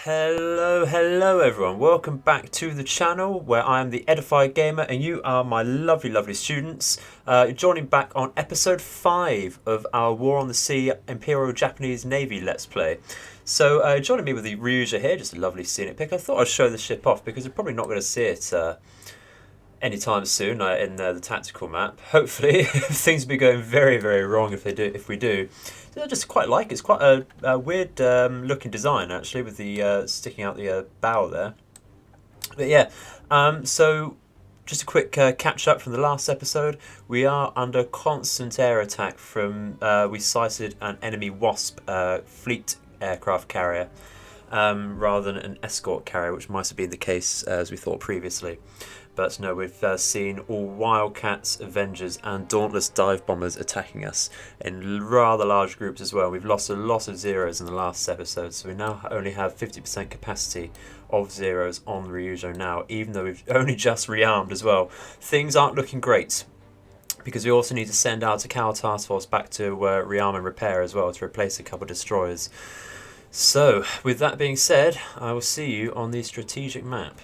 Hello everyone, welcome back to the channel where I am the Edified Gamer and you are my lovely students. Joining back on episode 5 of our War on the Sea Imperial Japanese Navy Let's Play. So joining me with the Ryuja here, just a lovely scenic pic. I thought I'd show the ship off because we're probably not going to see it anytime soon in the tactical map. Hopefully, things will be going very wrong if we do. I just quite like it. It's quite a weird looking design actually, with the sticking out the bow there. But yeah, so just a quick catch up from the last episode. We are under constant air attack from we sighted an enemy Wasp fleet aircraft carrier rather than an escort carrier, which might have been the case as we thought previously. But no, we've seen all Wildcats, Avengers and Dauntless dive bombers attacking us in rather large groups as well. We've lost a lot of Zeros in the last episode, so we now only have 50% capacity of Zeros on Ryujo now, even though we've only just rearmed as well. Things aren't looking great, because we also need to send out a Cow Task Force back to rearm and repair as well to replace a couple of destroyers. So, with that being said, I will see you on the strategic map.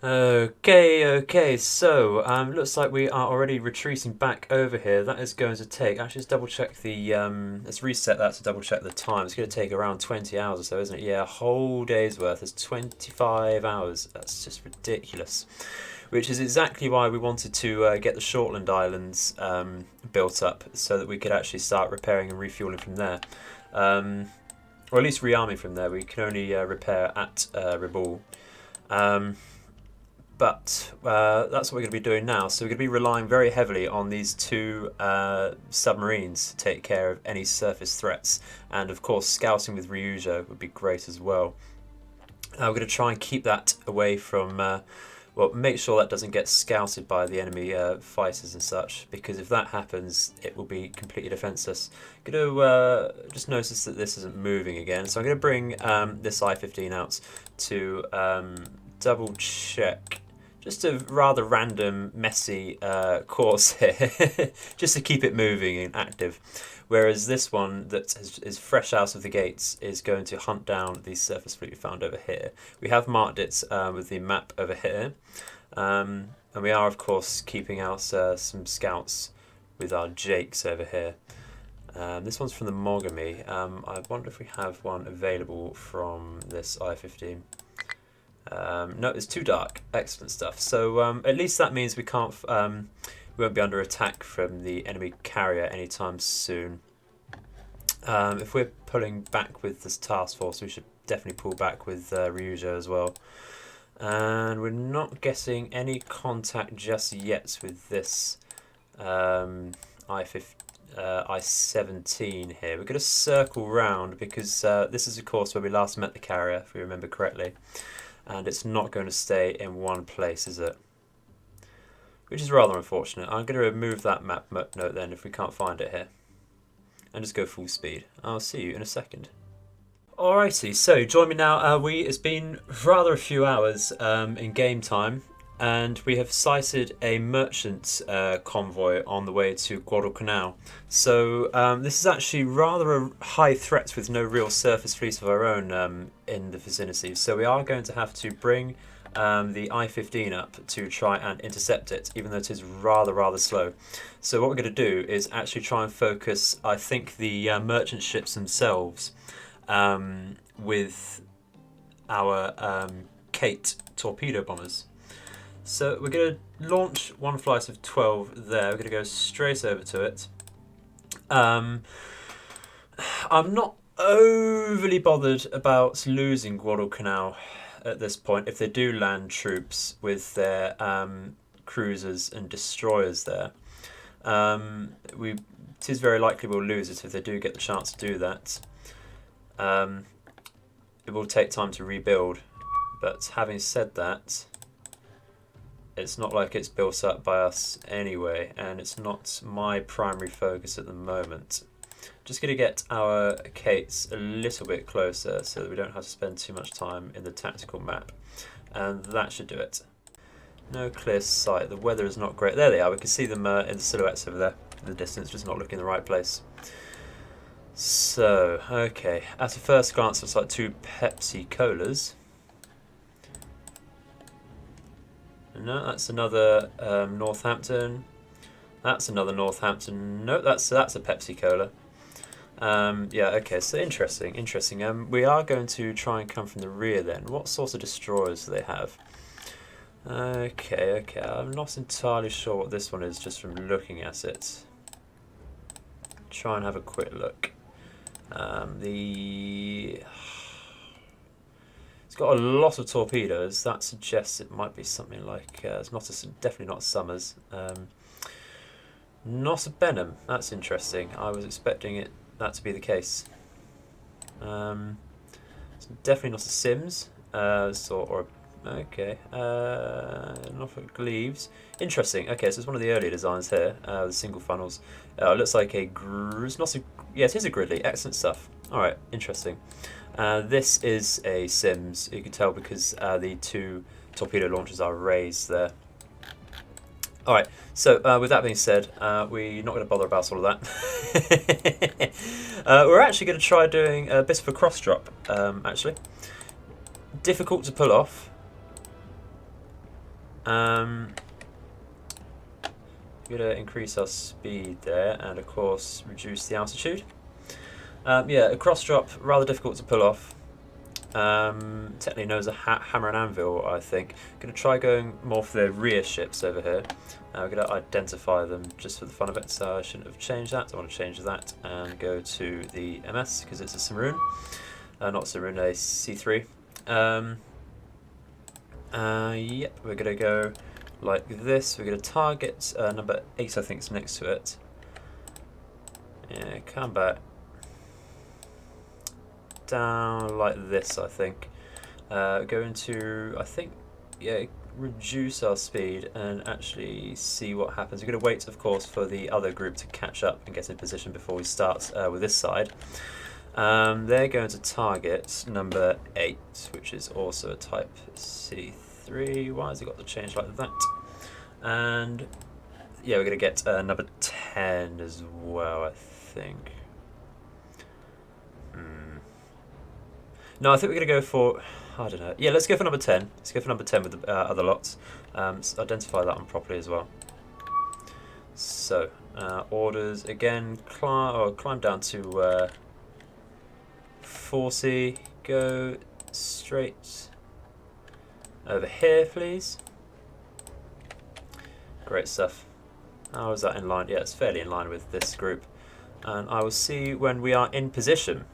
Okay, so looks like we are already retreating back over here. That is going to take, actually let's double check the, let's reset that to double check the time. It's going to take around 20 hours or so, isn't it? Yeah, a whole day's worth. It's 25 hours. That's just ridiculous. Which is exactly why we wanted to get the Shortland Islands built up, so that we could actually start repairing and refueling from there. Or at least rearming from there. We can only repair at Rabaul. But that's what we're going to be doing now. So we're going to be relying very heavily on these two submarines to take care of any surface threats. And of course, scouting with Ryuja would be great as well. We're going to try and keep that away from, well, make sure that doesn't get scouted by the enemy fighters and such. Because if that happens, it will be completely defenseless. I'm going to just notice that this isn't moving again. So I'm going to bring this I-15 out to double check. Just a rather random, messy course here, just to keep it moving and active. Whereas this one that is fresh out of the gates is going to hunt down the surface fleet we found over here. We have marked it with the map over here. And we are, of course, keeping out some scouts with our Jakes over here. This one's from the Mogami. I wonder if we have one available from this I-15. No, it's too dark. Excellent stuff. So at least that means we can't, we won't be under attack from the enemy carrier anytime soon. If we're pulling back with this task force, we should definitely pull back with Ryuja as well. And we're not getting any contact just yet with this I-17 here. We're going to circle round because this is of course where we last met the carrier, if we remember correctly. And it's not going to stay in one place, is it? Which is rather unfortunate. I'm going to remove that map note then if we can't find it here. And just go full speed. I'll see you in a second. Alrighty, so join me now. It's been rather a few hours in game time. And we have sighted a merchant convoy on the way to Guadalcanal. So this is actually rather a high threat with no real surface fleet of our own in the vicinity. So we are going to have to bring the I-15 up to try and intercept it, even though it is rather slow. So what we're going to do is actually try and focus, I think, the merchant ships themselves with our Kate torpedo bombers. So we're going to launch one flight of 12 there. We're going to go straight over to it. I'm not overly bothered about losing Guadalcanal at this point if they do land troops with their cruisers and destroyers there. It is very likely we'll lose it if they do get the chance to do that. It will take time to rebuild, but having said that, it's not like it's built up by us anyway, and it's not my primary focus at the moment. Just going to get our Kates a little bit closer so that we don't have to spend too much time in the tactical map. And that should do it. No clear sight. The weather is not great. There they are. We can see them in the silhouettes over there in the distance, just not looking in the right place. So, okay, at a first glance, looks like two Pepsi Colas. No, that's another Northampton. That's another Northampton. No, that's a Pepsi Cola. Yeah, okay, so interesting, interesting. We are going to try and come from the rear then. What sorts of destroyers do they have? Okay, okay, I'm not entirely sure what this one is just from looking at it. Try and have a quick look. It's got a lot of torpedoes. That suggests it might be something like it's not definitely not Summers. Not a Benham. That's interesting. I was expecting that to be the case. It's definitely not a Sims. Okay. Norfolk Gleaves. Interesting. Okay, so it's one of the earlier designs here. The single funnels. It looks like it's not a. Yeah, it is a Gridley. Excellent stuff. All right. Interesting. This is a Sims. You can tell because the two torpedo launchers are raised there. Alright, so with that being said, we're not going to bother about all of that. We're actually going to try doing a bit of a cross drop, actually. Difficult to pull off. We're going to increase our speed there and, of course, reduce the altitude. Yeah, a cross drop, rather difficult to pull off. Technically known as a hammer and anvil, I think. Going to try going more for the rear ships over here. We're going to identify them just for the fun of it, so I shouldn't have changed that. I want to change that and go to the MS because it's a Cimarron. Not Cimarron, a C3. Yep, we're going to go like this. We're going to target number 8, I think, is next to it. Yeah, come back. Down like this, I think. Going to, I think, yeah, reduce our speed and actually see what happens. We're going to wait, of course, for the other group to catch up and get in position before we start with this side. They're going to target number 8, which is also a type C3. Why has it got to change like that? And yeah, we're going to get number 10 as well, I think. No, I think we're going to go for, I don't know. Yeah, let's go for number 10. Let's go for number 10 with the other lots. Identify that one properly as well. So, orders, again, climb down to 40. Go straight over here, please. Great stuff. How is that in line? Yeah, it's fairly in line with this group. And I will see when we are in position.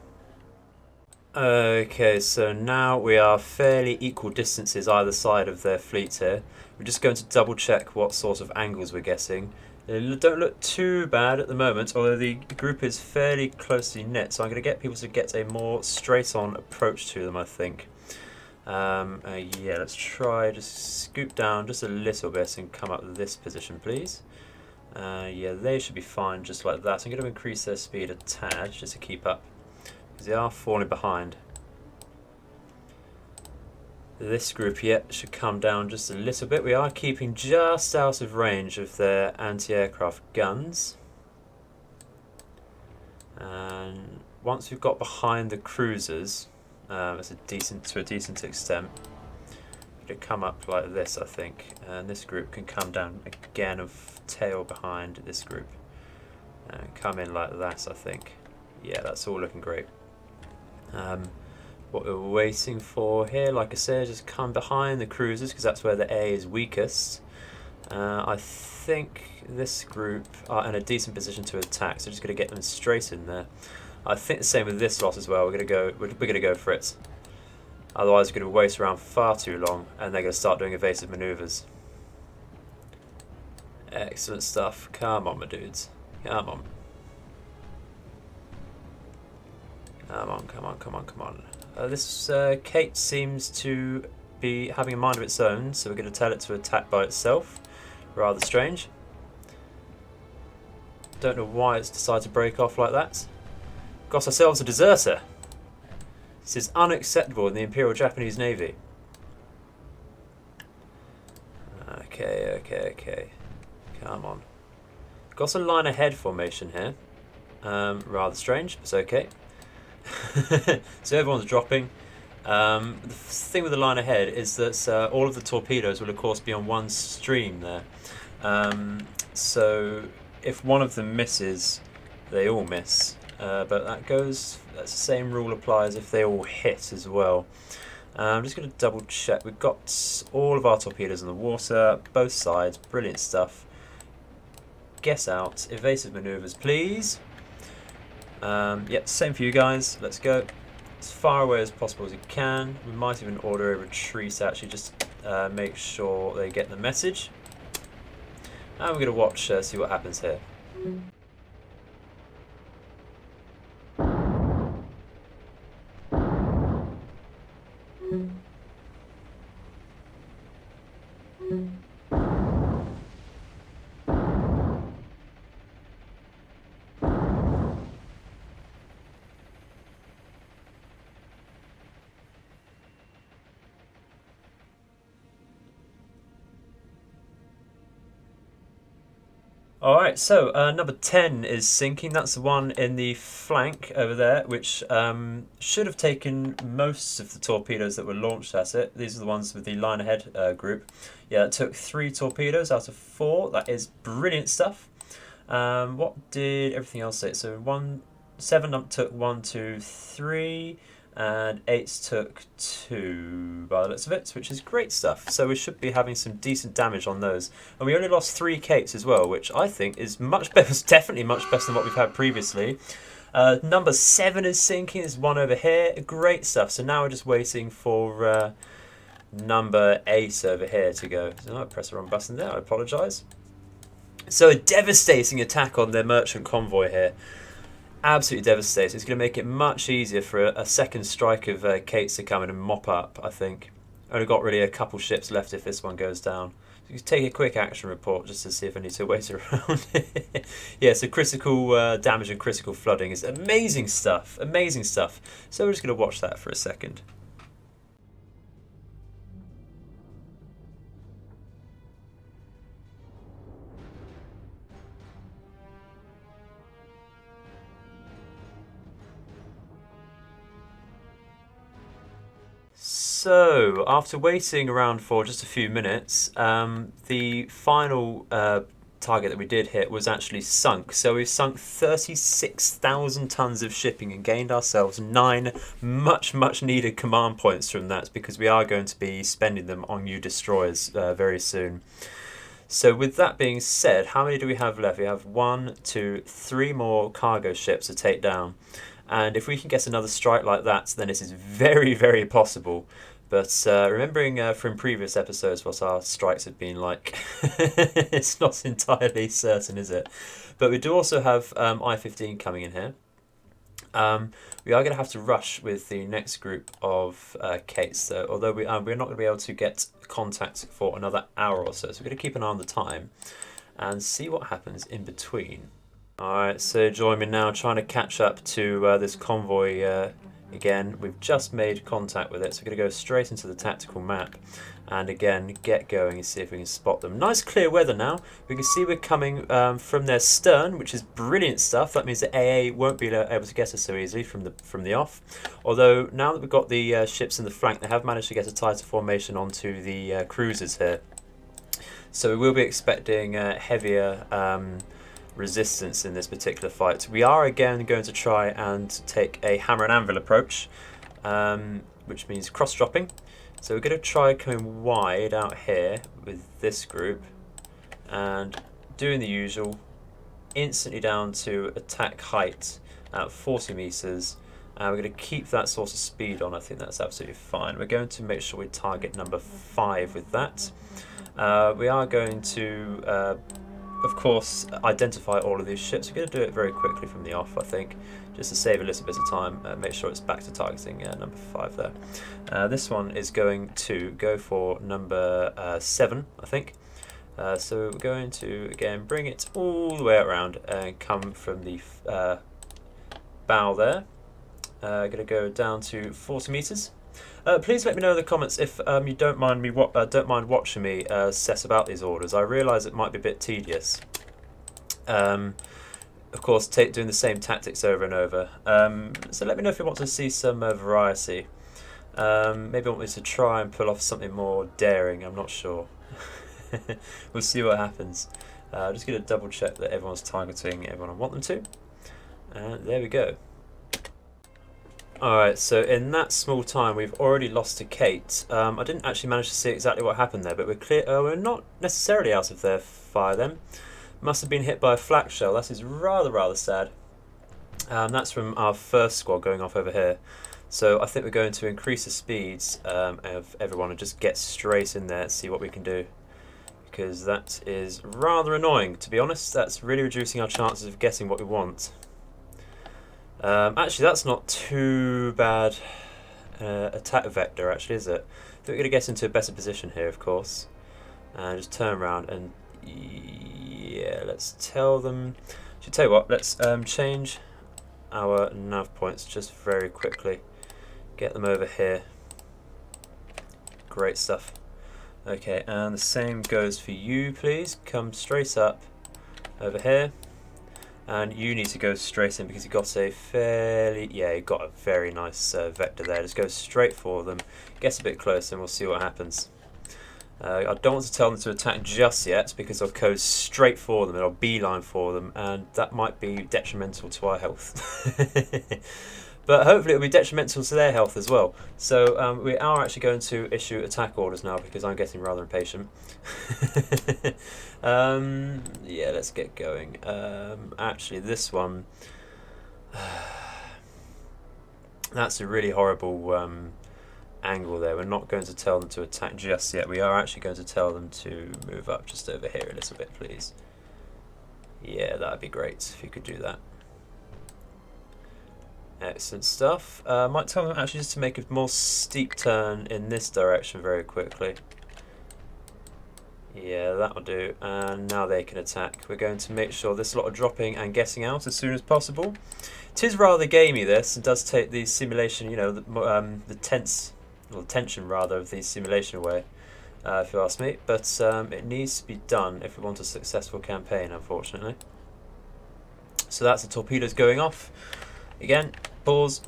Okay, so now we are fairly equal distances either side of their fleet here. We're just going to double check what sort of angles we're getting. They don't look too bad at the moment, although the group is fairly closely knit, so I'm going to get people to get a more straight-on approach to them, I think. Yeah, let's try just scoop down just a little bit and come up this position, please. Yeah, they should be fine just like that. I'm going to increase their speed a tad just to keep up. They are falling behind. This group yet should come down just a little bit. We are keeping just out of range of their anti-aircraft guns. And once we've got behind the cruisers, to a decent extent, to come up like this, I think, and this group can come down again of tail behind this group and come in like that, I think. Yeah, that's all looking great. What we're waiting for here, like I said, just come behind the cruisers because that's where the A is weakest. I think this group are in a decent position to attack, so just going to get them straight in there. I think the same with this lot as well. We're going to go for it. Otherwise, we're going to wait around far too long, and they're going to start doing evasive manoeuvres. Excellent stuff. Come on, my dudes. Come on. Come on, come on, come on, come on. This Kate seems to be having a mind of its own, so we're going to tell it to attack by itself. Rather strange. Don't know why it's decided to break off like that. Got ourselves a deserter. This is unacceptable in the Imperial Japanese Navy. Okay, okay, okay. Come on. Got a line ahead formation here. Rather strange, but it's okay. So everyone's dropping. The thing with the line ahead is that all of the torpedoes will of course be on one stream there. So if one of them misses, they all miss. But that's the same rule applies if they all hit as well. I'm just going to double check. We've got all of our torpedoes in the water, both sides, brilliant stuff. Guess out, evasive maneuvers please. Yep, same for you guys, let's go. As far away as possible as you can. We might even order a retreat actually, just make sure they get the message. And we're going to watch, see what happens here. Alright, so number 10 is sinking. That's the one in the flank over there, which should have taken most of the torpedoes that were launched at it. These are the ones with the line ahead group. Yeah, it took 3 torpedoes out of 4. That is brilliant stuff. What did everything else say? So 7 took 1, 2, 3. And 8 took 2 by the looks of it, which is great stuff. So we should be having some decent damage on those. And we only lost 3 Kates as well, which I think is much better, definitely much better than what we've had previously. Number 7 is sinking, there's one over here, great stuff. So now we're just waiting for number 8 over here to go. So I pressed the wrong button there, I apologise. So a devastating attack on their merchant convoy here. Absolutely devastating. It's going to make it much easier for a second strike of Kates to come in and mop up, I think. Only got really a couple ships left if this one goes down. So you can take a quick action report just to see if I need to wait around. Yeah, so critical damage and critical flooding is amazing stuff. Amazing stuff. So we're just going to watch that for a second. So, after waiting around for just a few minutes, the final target that we did hit was actually sunk. So we've sunk 36,000 tons of shipping and gained ourselves 9 much needed command points from that, because we are going to be spending them on new destroyers very soon. So with that being said, how many do we have left? We have 1, 2, 3 more cargo ships to take down. And if we can get another strike like that, then this is very possible. But remembering from previous episodes what our strikes have been like, it's not entirely certain, is it? But we do also have I-15 coming in here. We are going to have to rush with the next group of Kates, so although we're not going to be able to get contact for another hour or so. So we're going to keep an eye on the time and see what happens in between. Alright, so join me now trying to catch up to this convoy again. We've just made contact with it, so we're going to go straight into the tactical map and again get going and see if we can spot them. Nice clear weather now. We can see we're coming from their stern, which is brilliant stuff. That means that AA won't be able to get us so easily from the off. Although now that we've got the ships in the flank, they have managed to get a tighter formation onto the cruisers here. So we will be expecting heavier resistance in this particular fight. We are again going to try and take a hammer and anvil approach, which means cross-dropping. So we're going to try coming wide out here with this group and doing the usual, instantly down to attack height at 40 meters. We're going to keep that sort of speed on. I think that's absolutely fine. We're going to make sure we target number 5 with that. We are going to of course, identify all of these ships. We're going to do it very quickly from the off, I think, just to save a little bit of time. Make sure it's back to targeting number 5 there. This one is going to go for number 7, I think. So we're going to, again, bring it all the way around and come from the bow there. Going to go down to 40 meters. Please let me know in the comments if you don't mind watching me set about these orders. I realise it might be a bit tedious. of course, doing the same tactics over and over. So let me know if you want to see some variety. Maybe want me to try and pull off something more daring, I'm not sure. We'll see what happens. Just going to double check that everyone's targeting everyone I want them to. And there we go. Alright, so in that small time we've already lost to Kate. I didn't actually manage to see exactly what happened there, but we're clear. We're not necessarily out of their fire then. Must have been hit by a flak shell. That is rather sad. That's from our first squad going off over here. So I think we're going to increase the speeds of everyone and just get straight in there and see what we can do. Because that is rather annoying, to be honest. That's really reducing our chances of getting what we want. Actually, that's not too bad attack vector, actually, is it? I think we're going to get into a better position here, of course. And just turn around and, yeah, let's tell them... Should tell you what, let's change our nav points just very quickly. Get them over here. Great stuff. Okay, and the same goes for you, please. Come straight up over here. And you need to go straight in because you got a fairly... Yeah, you got a very nice vector there. Just go straight for them. Get a bit closer and we'll see what happens. I don't want to tell them to attack just yet because I'll go straight for them and I'll beeline for them, and that might be detrimental to our health. But hopefully it'll be detrimental to their health as well. So we are actually going to issue attack orders now because I'm getting rather impatient. Yeah, let's get going. Actually, this one... That's a really horrible angle there. We're not going to tell them to attack just yet. We are actually going to tell them to move up just over here a little bit, please. Yeah, that'd be great if you could do that. Excellent stuff. Might tell them actually just to make a more steep turn in this direction very quickly. Yeah, that'll do. And now they can attack. We're going to make sure this lot are dropping and getting out as soon as possible. It is rather gamey, this. It does take the simulation, you know, the tension rather of the simulation away, if you ask me. But it needs to be done if we want a successful campaign, unfortunately. So that's the torpedoes going off. Again, pause,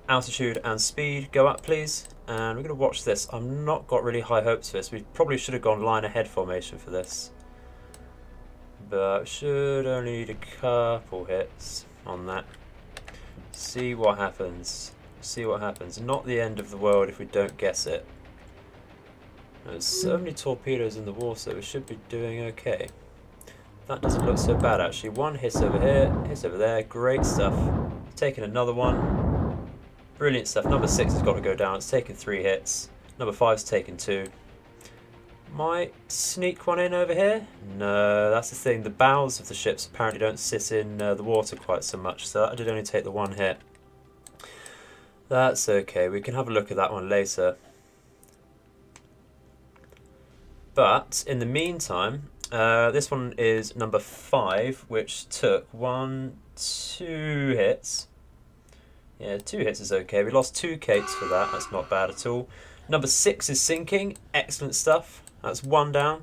altitude and speed, go up please. And we're going to watch this. I've not got really high hopes for this. We probably should have gone line ahead formation for this. But should only need a couple hits on that. See what happens. See what happens. Not the end of the world if we don't guess it. There's so many torpedoes in the water, we should be doing okay. That doesn't look so bad actually. One hit over here, hit over there, great stuff. Taking another one. Brilliant stuff. Number 6 has got to go down. It's taken 3 hits. Number 5's taken 2. Might sneak one in over here? No, that's the thing. The bows of the ships apparently don't sit in the water quite so much, so that did only take the 1 hit. That's okay. We can have a look at that one later. But in the meantime, this one is number 5, which took 1, 2 hits. Yeah, 2 hits is okay. We lost 2 Kates for that. That's not bad at all. Number 6 is sinking. Excellent stuff. That's 1 down.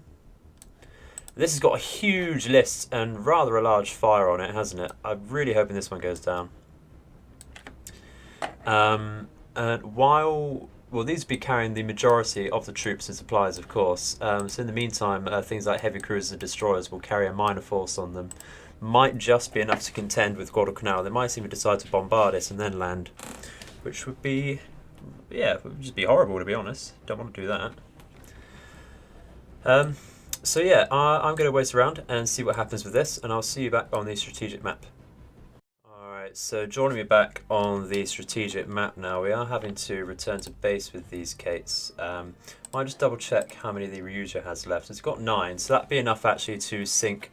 This has got a huge list and rather a large fire on it, hasn't it? I'm really hoping this one goes down. And while... Well, these will be carrying the majority of the troops and supplies, of course. So in the meantime, things like heavy cruisers and destroyers will carry a minor force on them. Might just be enough to contend with Guadalcanal. They might even decide to bombard it and then land, which would be, yeah, it would just be horrible, to be honest. Don't want to do that. So yeah, I'm going to wait around and see what happens with this, and I'll see you back on the strategic map. Alright, so joining me back on the strategic map now, we are having to return to base with these Kates. I'll just double check how many the Ryuja has left. It's got 9, so that'd be enough actually to sink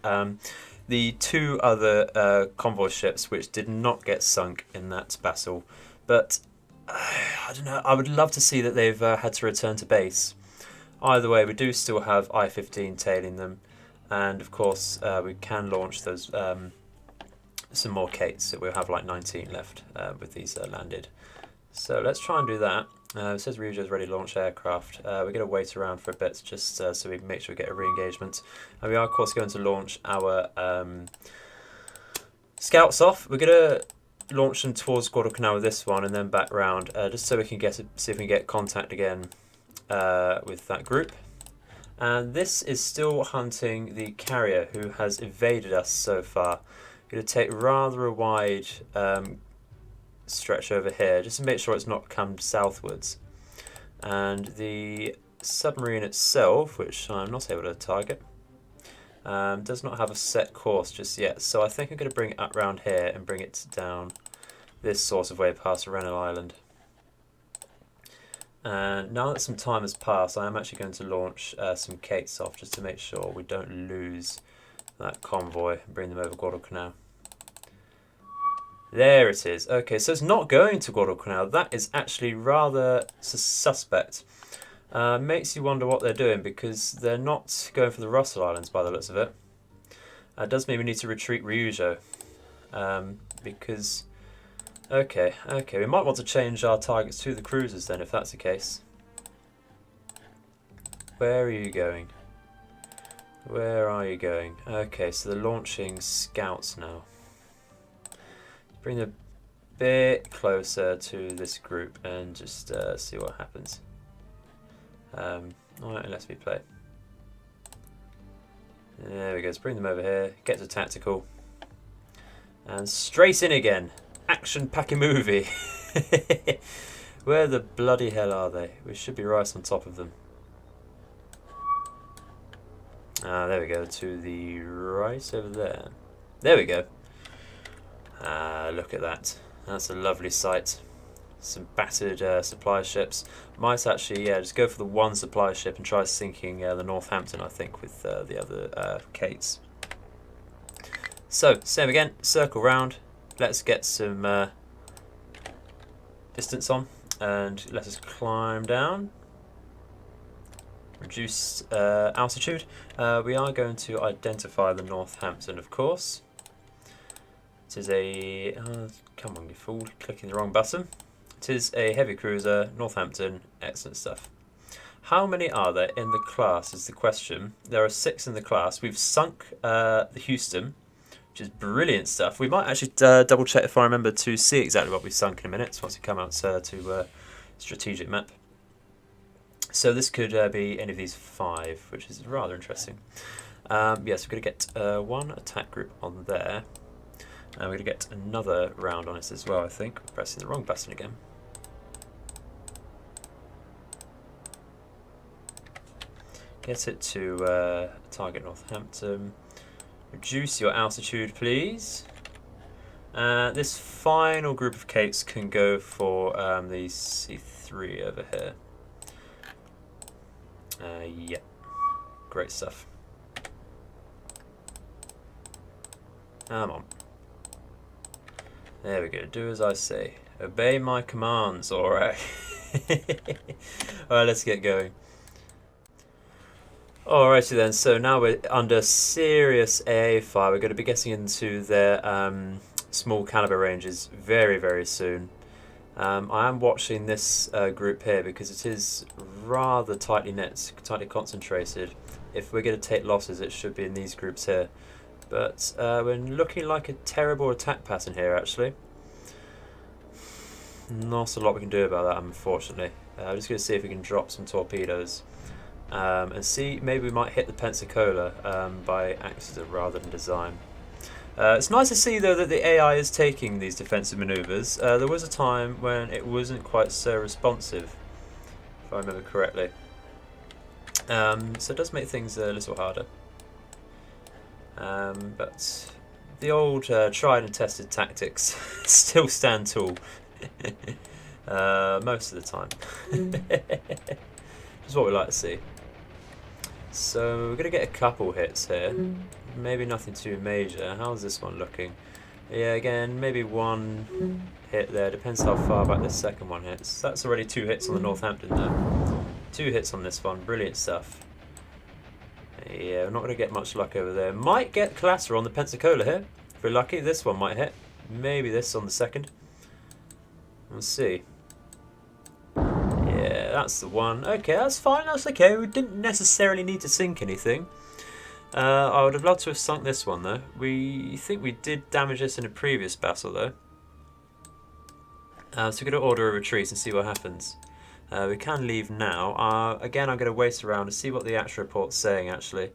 the 2 other convoy ships which did not get sunk in that battle. But I don't know, I would love to see that they've had to return to base. Either way, we do still have I-15 tailing them, and of course we can launch those some more Kates. So we'll have like 19 left with these landed. So let's try and do that. It says Ryuja's ready to launch aircraft. We're going to wait around for a bit just so we make sure we get a re-engagement. And we are of course going to launch our Scouts off. We're gonna launch them towards Guadalcanal with this one, and then back round, just so we can see if we can get contact again with that group. And this is still hunting the carrier who has evaded us so far. Going to take rather a wide stretch over here, just to make sure it's not come southwards. And the submarine itself, which I'm not able to target, does not have a set course just yet. So I think I'm going to bring it up round here and bring it down this sort of way past Renal Island. And now that some time has passed, I am actually going to launch some Kates off just to make sure we don't lose that convoy and bring them over Guadalcanal. There it is. Okay, so it's not going to Guadalcanal. That is actually rather suspect. Makes you wonder what they're doing, because they're not going for the Russell Islands by the looks of it. It does mean we need to retreat Ryujo. Because... Okay, we might want to change our targets to the cruisers then, if that's the case. Where are you going? Where are you going? Okay, so they're launching scouts now. Bring them a bit closer to this group and just see what happens. Alright, let's play. There we go, let's bring them over here, get to tactical. And straight in again. Action-packing movie. Where the bloody hell are they? We should be right on top of them. Ah, there we go, to the right over there. There we go. Ah, look at that. That's a lovely sight. Some battered supply ships. Might actually, yeah, just go for the one supply ship and try sinking the Northampton, I think, with the other Kates. So, same again, circle round. Let's get some distance on, and let us climb down. Reduce altitude. We are going to identify the Northampton, of course. It is a... come on, you fool, clicking the wrong button. It is a heavy cruiser, Northampton, excellent stuff. How many are there in the class is the question. There are 6 in the class. We've sunk the Houston, which is brilliant stuff. We might actually double check if I remember to see exactly what we've sunk in a minute once we come out to strategic map. So this could be any of these 5, which is rather interesting. Yes, we're going to get one attack group on there. And we're going to get another round on it as well, I think. We're pressing the wrong button again. Get it to target Northampton. Reduce your altitude, please. This final group of Kates can go for the C3 over here. Yeah, great stuff. Come on. There we go. Do as I say. Obey my commands, alright. Alright, let's get going. Alrighty then, so now we're under serious AA fire. We're going to be getting into their small caliber ranges very, very soon. I am watching this group here because it is rather tightly knit, tightly concentrated. If we're going to take losses, it should be in these groups here. But we're looking like a terrible attack pattern here, actually. Not a lot we can do about that, unfortunately. I'm just going to see if we can drop some torpedoes. And see, maybe we might hit the Pensacola by accident rather than design. It's nice to see, though, that the AI is taking these defensive manoeuvres. There was a time when it wasn't quite so responsive, if I remember correctly. So it does make things a little harder. But the old tried and tested tactics still stand tall most of the time. Which is what we like to see. So we're going to get a couple hits here. Maybe nothing too major. How's this one looking? Yeah, again, maybe one hit there. Depends how far back this second one hits. That's already 2 hits on the Northampton now. 2 hits on this one. Brilliant stuff. Yeah, we're not going to get much luck over there. Might get collateral on the Pensacola here. If we're lucky, this one might hit. Maybe this on the second. We'll see. Yeah, that's the one. Okay, that's fine. That's okay. We didn't necessarily need to sink anything. I would have loved to have sunk this one though. We think we did damage this in a previous battle though. So we're going to order a retreat and see what happens. We can leave now. Again, I'm going to wait around and see what the actual report's saying actually.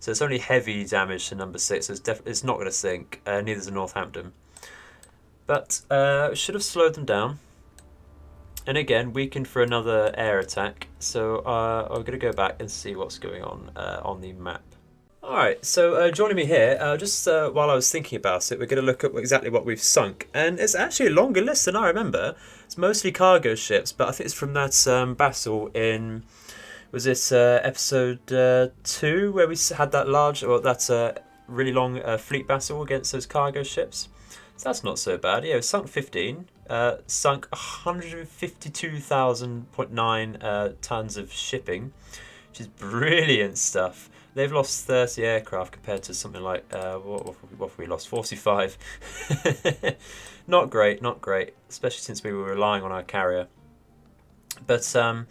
So it's only heavy damage to number 6, so it's not going to sink. Neither is Northampton. But should have slowed them down. And again, weakened for another air attack. So I'm going to go back and see what's going on the map. Alright, so joining me here, just while I was thinking about it, we're going to look at exactly what we've sunk. And it's actually a longer list than I remember. It's mostly cargo ships, but I think it's from that battle in... Was it episode 2 where we had that large, or that really long fleet battle against those cargo ships? So that's not so bad. Yeah, we sunk 15, sunk 152,000.9 tons of shipping, which is brilliant stuff. They've lost 30 aircraft compared to something like, what have we lost? 45. Not great, not great, especially since we were relying on our carrier. But so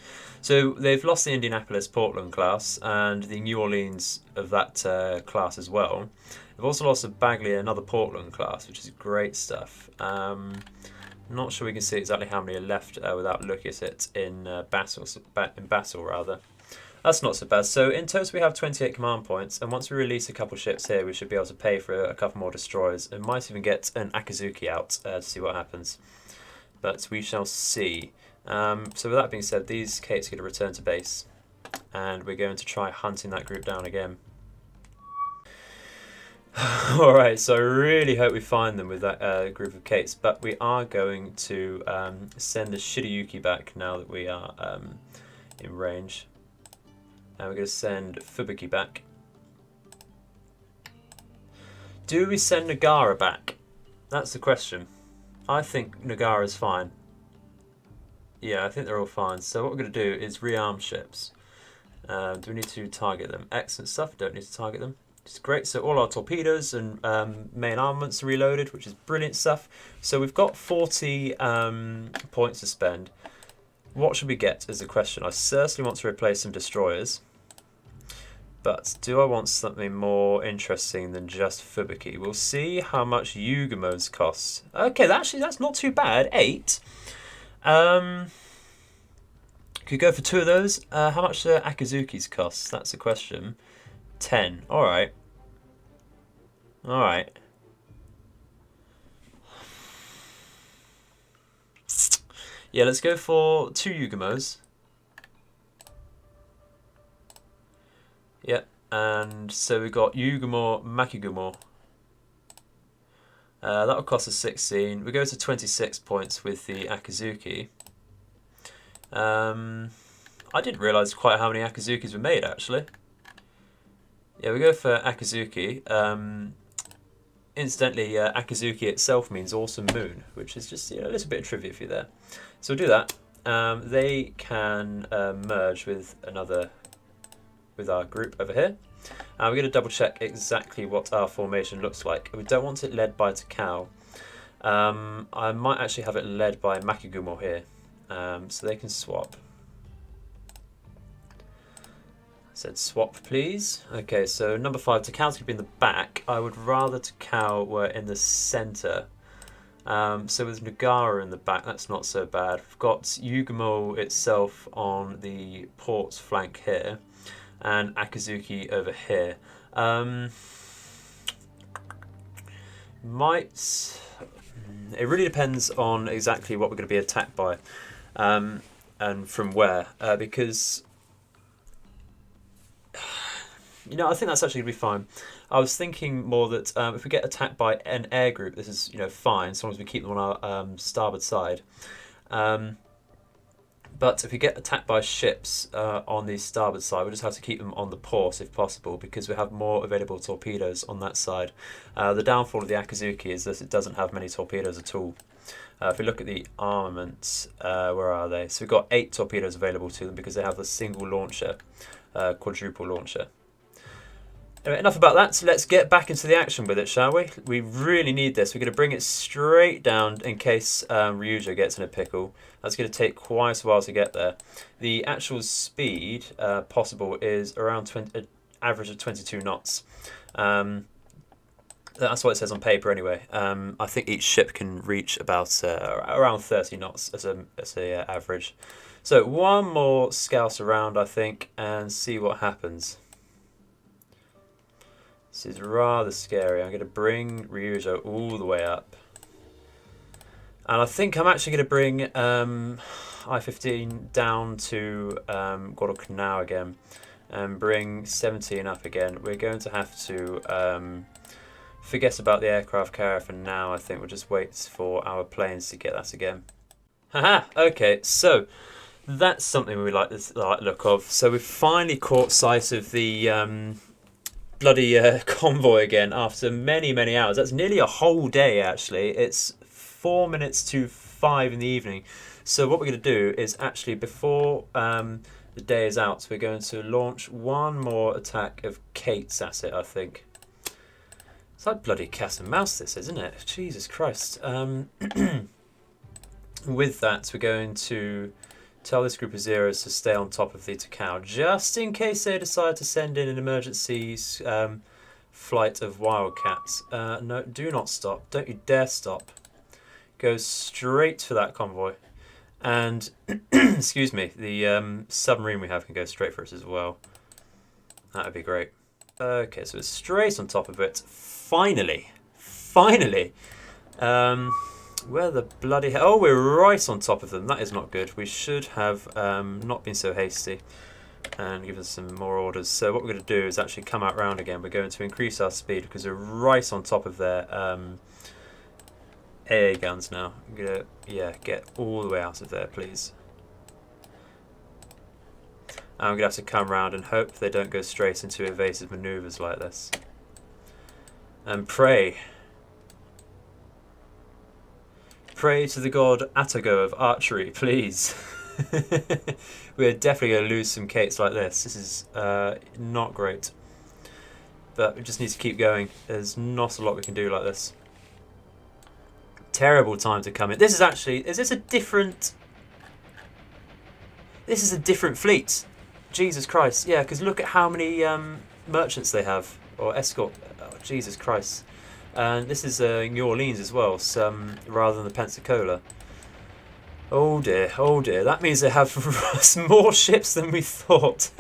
they've lost the Indianapolis Portland class and the New Orleans of that class as well. They've also lost a Bagley, another Portland class, which is great stuff. Not sure we can see exactly how many are left without looking at it in battle rather. That's not so bad. So in total we have 28 command points, and once we release a couple ships here, we should be able to pay for a couple more destroyers, and might even get an Akizuki out to see what happens. But we shall see. So with that being said, these Kates are going to return to base, and we're going to try hunting that group down again. Alright, so I really hope we find them with that group of Kates, but we are going to send the Shirayuki back now that we are in range. And we're going to send Fubuki back. Do we send Nagara back? That's the question. I think Nagara's fine. Yeah, I think they're all fine. So what we're going to do is rearm ships. Do we need to target them? Excellent stuff. Don't need to target them. It's great. So all our torpedoes and main armaments are reloaded, which is brilliant stuff. So we've got 40 points to spend. What should we get is the question. I certainly want to replace some destroyers. But do I want something more interesting than just Fubuki? We'll see how much Yugamos cost. Okay, that's not too bad. 8. Could go for 2 of those. How much do Akizuki's cost? That's the question. 10. Alright. Alright. Yeah, let's go for 2 Yugamos. Yep, and so we've got Yugamo, Makigumo. That'll cost us 16. We go to 26 points with the Akizuki. I didn't realise quite how many Akizukis were made actually. Yeah, we go for Akizuki. Incidentally, Akizuki itself means awesome moon, which is just a little bit of trivia for you there. So we'll do that. They can merge with our group over here. We're going to double check exactly what our formation looks like. We don't want it led by Takao. I might actually have it led by Makigumo here, so they can swap. I said swap please. Okay, so number 5, Takao's going to be in the back. I would rather Takao were in the centre. So with Nagara in the back, that's not so bad. We've got Yugamo itself on the port flank here, and Akizuki over here. It really depends on exactly what we're going to be attacked by, and from where, because I think that's actually going to be fine. I was thinking more that if we get attacked by an air group, this is fine, as long as we keep them on our starboard side. But if we get attacked by ships on the starboard side, we'll just have to keep them on the port if possible, because we have more available torpedoes on that side. The downfall of the Akizuki is that it doesn't have many torpedoes at all. If we look at the armaments, where are they? So we've got 8 torpedoes available to them because they have a single launcher, quadruple launcher. Anyway, enough about that, so let's get back into the action with it, shall we? We really need this. We're going to bring it straight down in case Ryuja gets in a pickle. That's going to take quite a while to get there. The actual speed possible is around average of 22 knots. That's what it says on paper anyway. I think each ship can reach about around 30 knots as a average. So one more scout around, I think, and see what happens. This is rather scary. I'm going to bring Ryujo all the way up. And I think I'm actually going to bring I-15 down to Guadalcanal again. And bring 17 up again. We're going to have to forget about the aircraft carrier for now. I think we'll just wait for our planes to get that again. Haha, okay, so that's something we like the look of. So we've finally caught sight of the bloody convoy again after many, many hours. That's nearly a whole day, actually. It's 4 minutes to 5 in the evening. So what we're going to do is actually, before the day is out, we're going to launch one more attack of Kate's at it, I think. It's like bloody cat and mouse, this, isn't it? Jesus Christ. With that, we're going to tell this group of zeros to stay on top of the Takao, just in case they decide to send in an emergency flight of wildcats. No, do not stop. Don't you dare stop. Go straight for that convoy. And, excuse me, the submarine we have can go straight for us as well. That would be great. Okay, so it's straight on top of it. Finally. Finally. Where the bloody hell? Oh, we're right on top of them. That is not good. We should have not been so hasty and given some more orders. So what we're going to do is actually come out round again. We're going to increase our speed because we're right on top of their AA guns now. I'm going to, get all the way out of there, please. And I'm going to have to come round and hope they don't go straight into evasive manoeuvres like this. And pray. Pray to the god Atago of archery, please. We're definitely going to lose some Kates like this. This is not great. But we just need to keep going. There's not a lot we can do like this. Terrible time to come in. This is actually... Is this a different... This is a different fleet. Jesus Christ. Yeah, because look at how many merchants they have. Or escort. Oh, Jesus Christ. And this is New Orleans as well, rather than the Pensacola. Oh dear, that means they have more ships than we thought.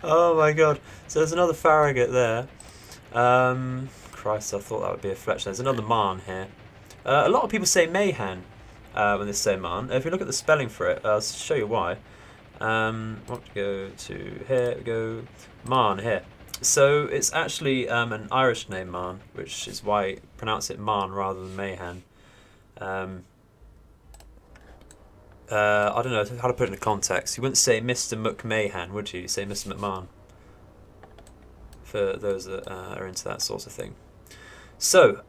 Oh my god. So there's another Farragut there. Christ, I thought that would be a Fletcher. There's another Marne here. A lot of people say Mayhan when they say Marne. If you look at the spelling for it, I'll show you why. I want to go to here, we go Marne here. So it's actually an Irish name, Marne, which is why I pronounce it Marne rather than Mayhan. I don't know how to put it into context. You wouldn't say Mr. McMahon, would you? You say Mr. McMahon. For those that are into that sort of thing. So,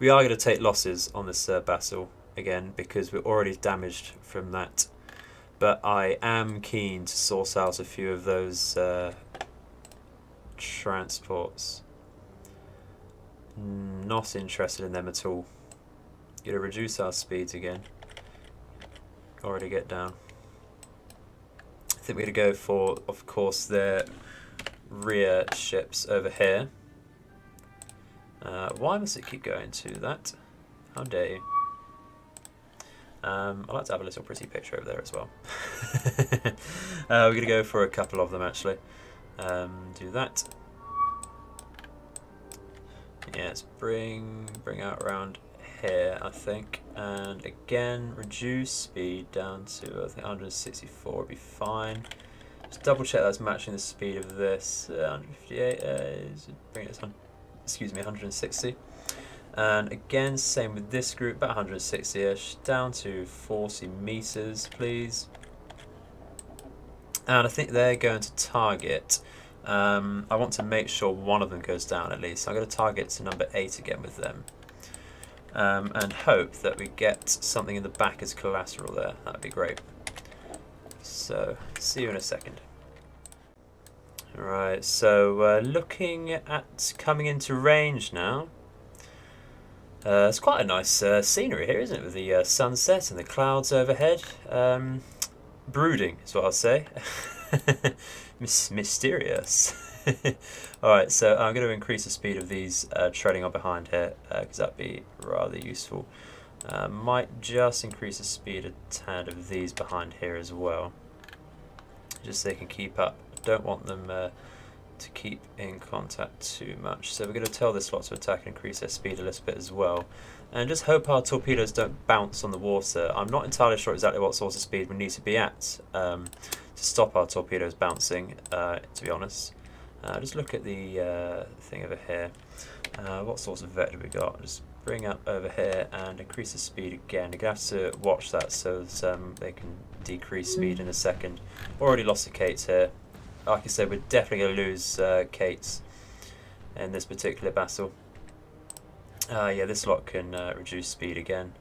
we are going to take losses on this battle again because we're already damaged from that. But I am keen to source out a few of those transports. Not interested in them at all. Going to reduce our speeds again. Already get down. I think we're going to go for, of course, their rear ships over here. Why must it keep going to that? How dare you? I'd like to have a little pretty picture over there as well. We're going to go for a couple of them actually. Do that. Yes, bring out around here, I think. And again, reduce speed down to, I think, 164 would be fine. Just double check that's matching the speed of this. 158, bring it on, excuse me, 160. And again, same with this group, about 160-ish, down to 40 meters, please. And I think they're going to target. I want to make sure one of them goes down at least. So I'm going to target to number 8 again with them. And hope that we get something in the back as collateral there. That would be great. So, see you in a second. Alright, so looking at coming into range now. It's quite a nice scenery here, isn't it? With the sunset and the clouds overhead. brooding is what I'll say. Mysterious. Alright, so I'm going to increase the speed of these treading on behind here, because that'd be rather useful. Might just increase the speed a tad of these behind here as well, just so they can keep up. I don't want them to keep in contact too much, so we're going to tell this lot to attack and increase their speed a little bit as well, and just hope our torpedoes don't bounce on the water. I'm not entirely sure exactly what sort of speed we need to be at to stop our torpedoes bouncing, to be honest. Just look at the thing over here. What sorts of vector we got? Just bring up over here and increase the speed again. You're going to have to watch that so that they can decrease speed in a second. Already lost the Kates here. Like I said, we're definitely going to lose Kates in this particular battle. Yeah, this lot can reduce speed again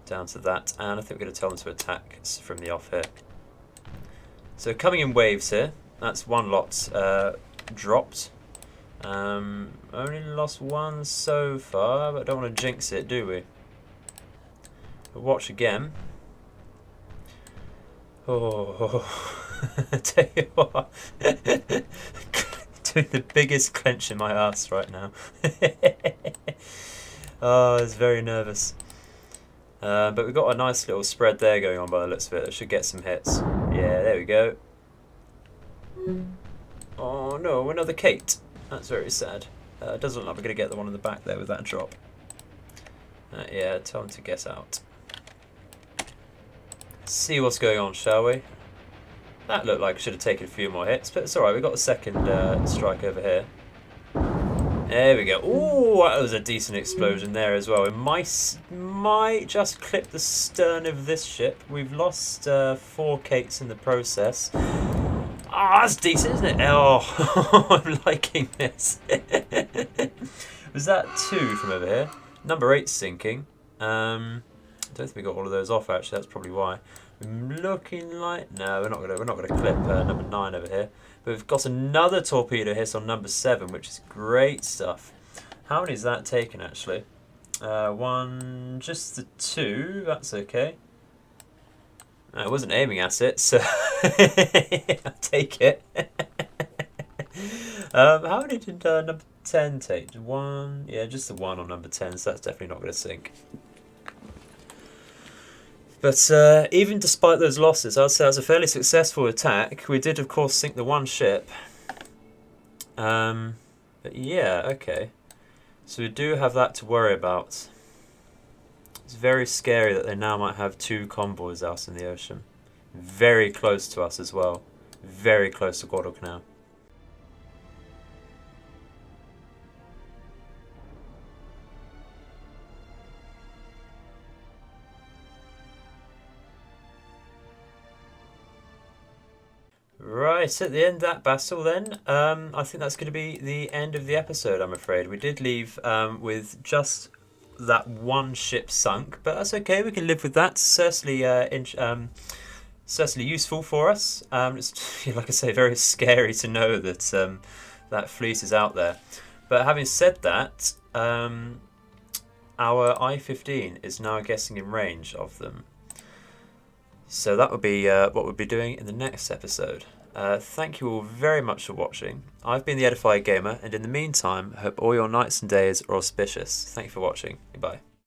down to that, and I think we're going to tell them to attack from the off here. So coming in waves here, that's one lot dropped. Only lost one so far, but don't want to jinx it, do we? But watch again. Oh, I tell you what, doing the biggest clench in my ass right now. Oh, I was very nervous. But we've got a nice little spread there going on by the looks of it. That should get some hits. Yeah, there we go. Oh no, another Kate. That's very sad. It doesn't look like we're going to get the one in the back there with that drop. Yeah, tell them to get out. See what's going on, shall we? That looked like I should have taken a few more hits, but it's alright, we've got the second strike over here. There we go. Ooh, that was a decent explosion there as well. It might just clip the stern of this ship. We've lost 4 Kates in the process. Ah, that's decent, isn't it? Oh, I'm liking this. Was that 2 from over here? Number 8's sinking. I don't think we got all of those off actually. That's probably why. Looking like no, we're not gonna clip number 9 over here. But we've got another torpedo hit on number 7, which is great stuff. How many is that taken actually? One, just the 2. That's okay. I wasn't aiming at it, so I'll take it. How many did number 10 take? 1? Yeah, just the 1 on number 10, so that's definitely not going to sink. But even despite those losses, I'd say it was a fairly successful attack. We did, of course, sink the 1 ship. But yeah, okay. So we do have that to worry about. It's very scary that they now might have 2 convoys out in the ocean. Very close to us as well. Very close to Guadalcanal. Right, at the end of that battle then, I think that's going to be the end of the episode, I'm afraid. We did leave with just that 1 ship sunk, but that's okay, we can live with that. Certainly, certainly useful for us. It's, like I say, very scary to know that that fleet is out there. But having said that, our I-15 is now getting in range of them. So that would be what we'll be doing in the next episode. Thank you all very much for watching. I've been the Edified Gamer, and in the meantime, I hope all your nights and days are auspicious. Thank you for watching. Goodbye.